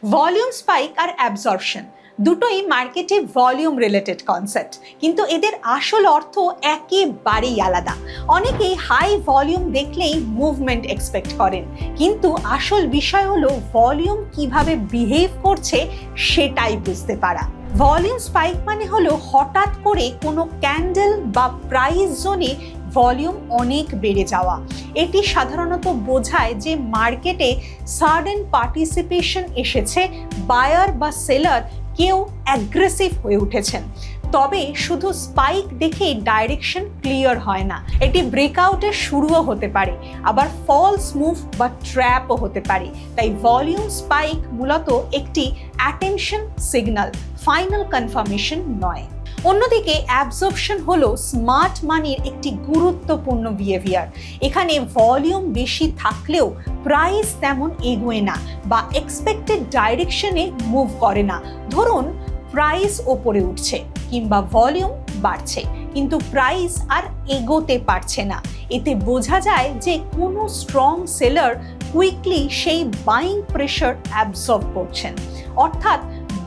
Volume spike আর absorption দুটোই মার্কেটে volume related concept, কিন্তু এদের আসল অর্থ একেবারেই আলাদা। অনেকেই হাই ভলিউম দেখলেই মুভমেন্ট এক্সপেক্ট করেন, কিন্তু আসল বিষয় হলো ভলিউম কিভাবে বিহেভ করছে সেটাই বুঝতে পারা। ভলিউম স্পাইক মানে হলো হঠাৎ করে কোনো ক্যান্ডেল বা প্রাইস জোনে ভলিউম অনেক বেড়ে যাওয়া। এটি সাধারণত বোঝায় যে মার্কেটে সাডেন পার্টিসিপেশন এসেছে, বায়ার বা সেলার কেউ অ্যাগ্রেসিভ হয়ে উঠেছেন। তবে শুধু স্পাইক দেখেই ডাইরেকশন ক্লিয়ার হয় না, এটি ব্রেকআউটের শুরুও হতে পারে, আবার ফলস মুভ বা ট্র্যাপও হতে পারে। তাই ভলিউম স্পাইক মূলত একটি অ্যাটেনশন সিগন্যাল, ফাইনাল কনফার্মেশন নয়। অন্যদিকে অ্যাবজর্পশন হলো স্মার্ট মানির একটি গুরুত্বপূর্ণ বিহেভিয়ার। এখানে ভলিউম বেশি থাকলেও প্রাইস তেমন এগোয় না বা এক্সপেক্টেড ডাইরেকশনে মুভ করে না। ধরুন প্রাইস ওপরে উঠছে কিংবা ভলিউম বাড়ছে, কিন্তু প্রাইস আর এগোতে পারছে না। এতে বোঝা যায় যে কোনো স্ট্রং সেলার কুইকলি সেই বাইং প্রেশার অ্যাবজর্ব করছেন। অর্থাৎ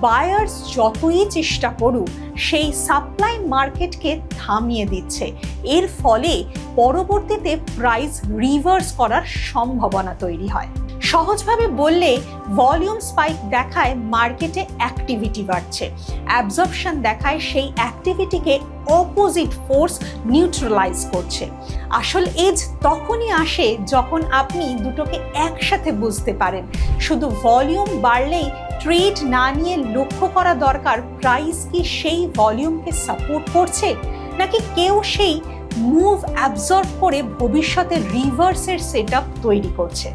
বায়ার্স যতই চেষ্টা করুক, সেই সাপ্লাই মার্কেটকে থামিয়ে দিচ্ছে। এর ফলে পরবর্তীতে প্রাইস রিভার্স করার সম্ভাবনা তৈরি হয়। সহজভাবে বললে ভলিউম স্পাইক দেখায় মার্কেটে অ্যাক্টিভিটি বাড়ছে, অ্যাবজর্পশন দেখায় সেই অ্যাক্টিভিটিকে অপোজিট ফোর্স নিউট্রালাইজ করছে। আসল এজ তখনই আসে যখন আপনি দুটোকে একসাথে বুঝতে পারেন। শুধু ভলিউম বাড়লেই ট্রেড না নিয়ে লক্ষ্য করা দরকার প্রাইস কি সেই ভলিউমকে সাপোর্ট করছে, নাকি কেউ সেই মুভ অ্যাবজর্ব করে ভবিষ্যতে রিভার্সের সেটআপ তৈরি করছে।